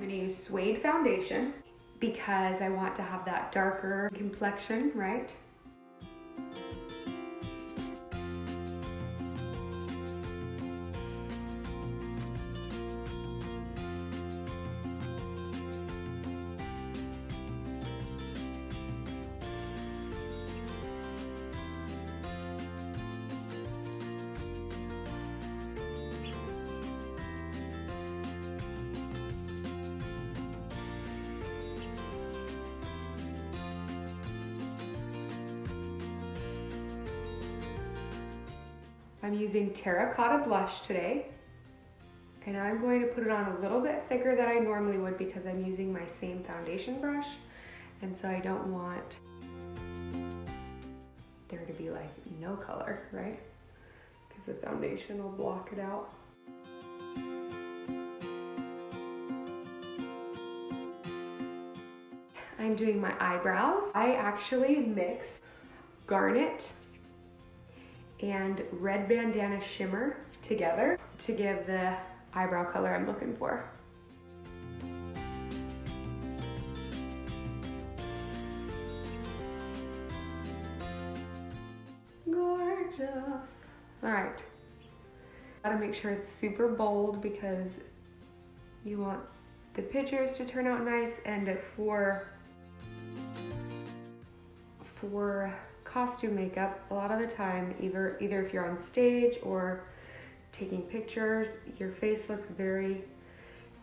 gonna use Suede foundation because I want to have that darker complexion, right? I'm using terracotta blush today, and I'm going to put it on a little bit thicker than I normally would because I'm using my same foundation brush, and so I don't want there to be like no color, right? Because the foundation will block it out. I'm doing my eyebrows. I actually mix garnet and red bandana shimmer together to give the eyebrow color I'm looking for. Gorgeous. All right. Gotta make sure it's super bold because you want the pictures to turn out nice, and for costume makeup, a lot of the time, either if you're on stage or taking pictures, your face looks very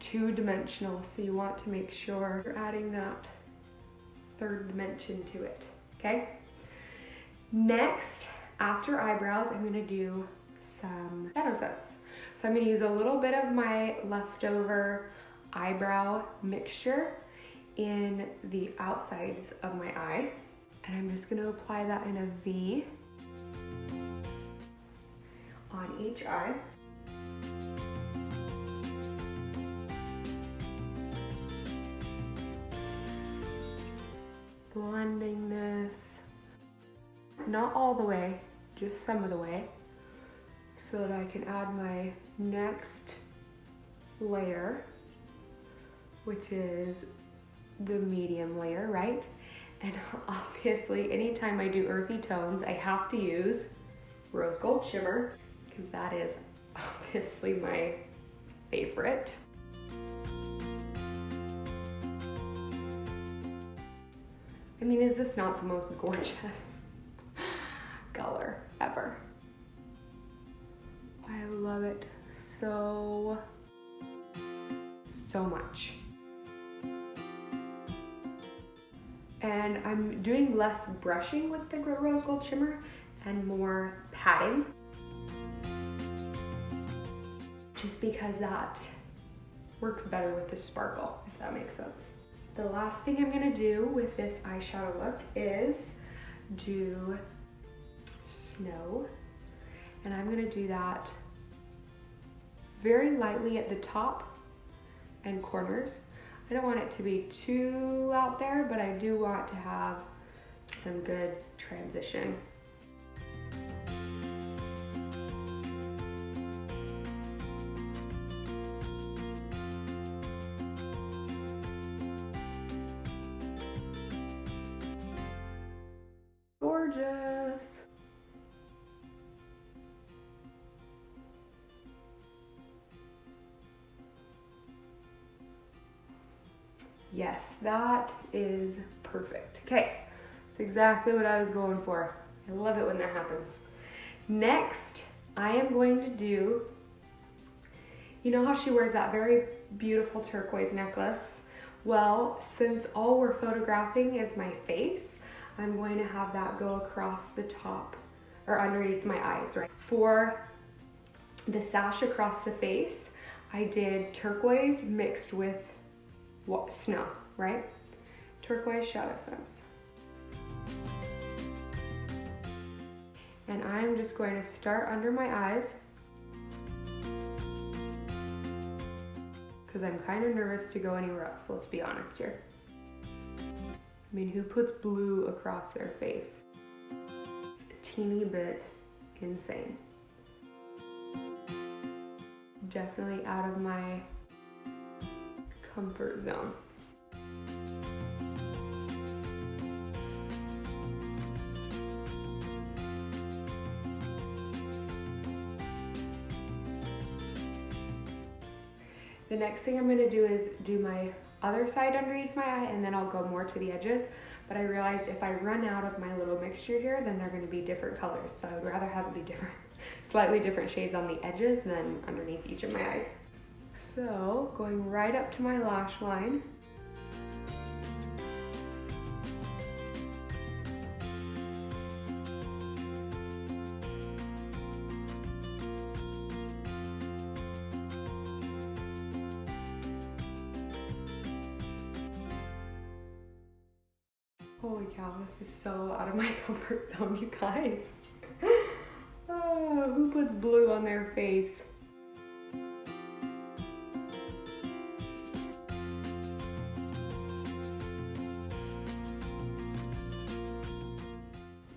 two-dimensional, so you want to make sure you're adding that third dimension to it, okay? Next, after eyebrows, I'm gonna do some shadow sets. So I'm gonna use a little bit of my leftover eyebrow mixture in the outsides of my eye. And I'm just going to apply that in a V on each eye. Blending this, not all the way, just some of the way, so that I can add my next layer, which is the medium layer, right? And obviously, anytime I do earthy tones, I have to use rose gold shimmer because that is obviously my favorite. I mean, is this not the most gorgeous color ever? I love it so much. And I'm doing less brushing with the rose gold shimmer and more patting, just because that works better with the sparkle, if that makes sense. The last thing I'm gonna do with this eyeshadow look is do snow, and I'm gonna do that very lightly at the top and corners. I don't want it to be too out there, but I do want to have some good transition. Gorgeous. Yes, that is perfect. Okay, that's exactly what I was going for. I love it when that happens. Next, I am going to do, you know how she wears that very beautiful turquoise necklace? Well, since all we're photographing is my face, I'm going to have that go across the top or underneath my eyes, right? For the sash across the face, I did turquoise mixed with snow, right? Turquoise shadow sense. And I'm just going to start under my eyes because I'm kind of nervous to go anywhere else, let's be honest here. I mean, who puts blue across their face? A teeny bit insane. Definitely out of my comfort zone. The next thing I'm going to do is do my other side underneath my eye, and then I'll go more to the edges. But I realized if I run out of my little mixture here, then they're going to be different colors. So I would rather have it be different, slightly different shades on the edges than underneath each of my eyes. So going right up to my lash line. Holy cow, this is so out of my comfort zone, you guys. Oh, who puts blue on their face?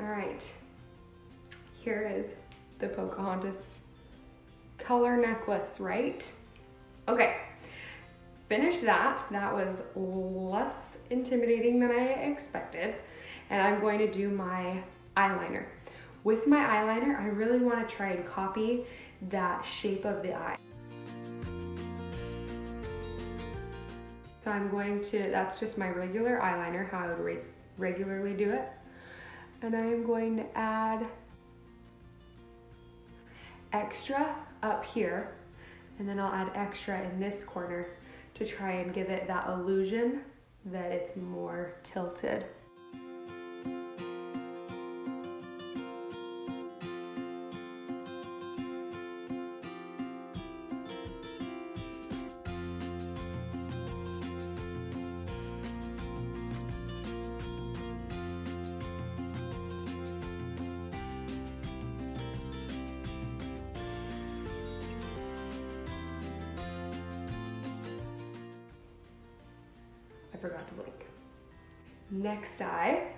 All right, here is the Pocahontas color necklace, right? Okay, finished that. That was less intimidating than I expected. And I'm going to do my eyeliner. With my eyeliner, I really want to try and copy that shape of the eye. So I'm going to, that's just my regular eyeliner, how I would regularly do it. And I am going to add extra up here, and then I'll add extra in this corner to try and give it that illusion that it's more tilted. I forgot to blink. Next eye.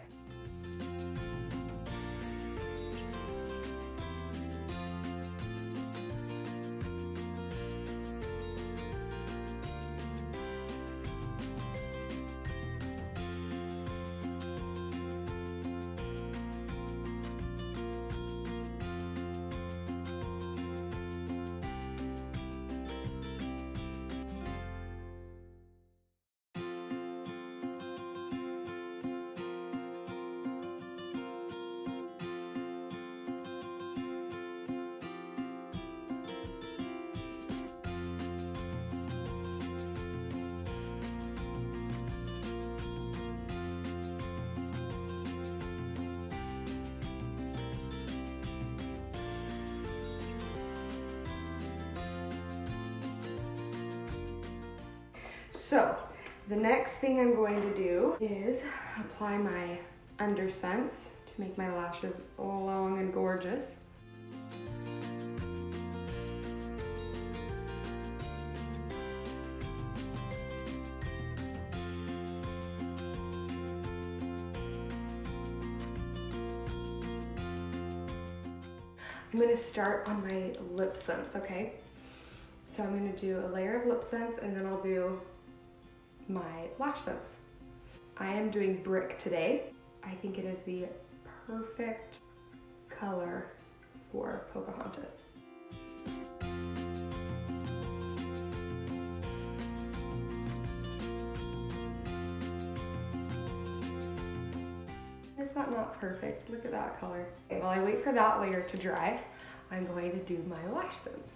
So the next thing I'm going to do is apply my Undersense to make my lashes long and gorgeous. I'm going to start on my lip sense, okay? So I'm going to do a layer of lip sense, and then I'll do my lash sense. I am doing Brick today. I think it is the perfect color for Pocahontas. Is that not perfect? Look at that color. Okay, while I wait for that layer to dry, I'm going to do my lash sense.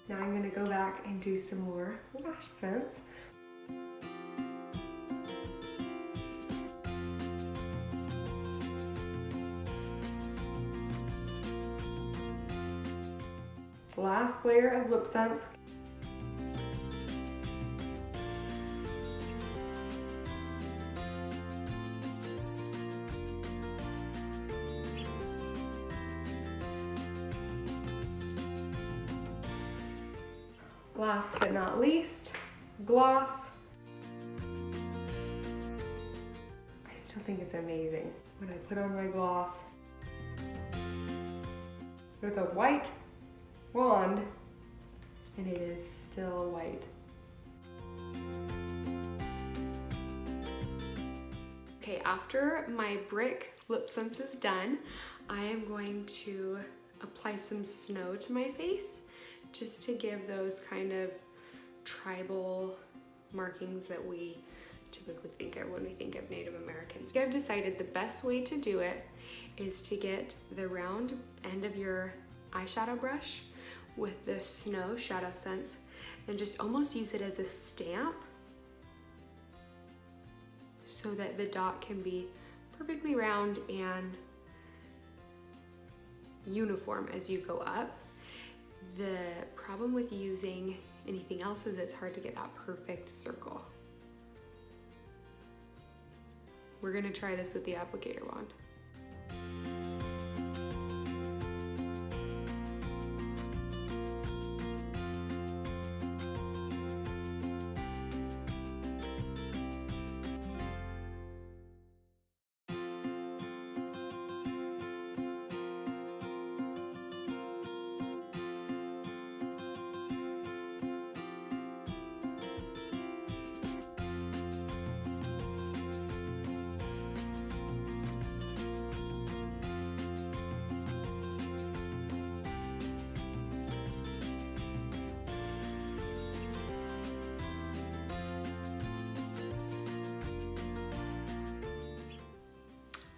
Now I'm going to go back and do some more lash sense. Last layer of lip sense. Last but not least, gloss. I still think it's amazing when I put on my gloss with a white wand, and it is still white. Okay, after my brick lip sense is done, I am going to apply some snow to my face just to give those kind of tribal markings that we typically think of when we think of Native Americans. I've decided the best way to do it is to get the round end of your eyeshadow brush with the snow shadow sense and just almost use it as a stamp so that the dot can be perfectly round and uniform as you go up. The problem with using anything else is it's hard to get that perfect circle. We're gonna try this with the applicator wand.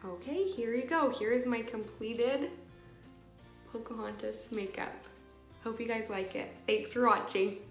Okay, here you go. Here is my completed Pocahontas makeup. Hope you guys like it. Thanks for watching.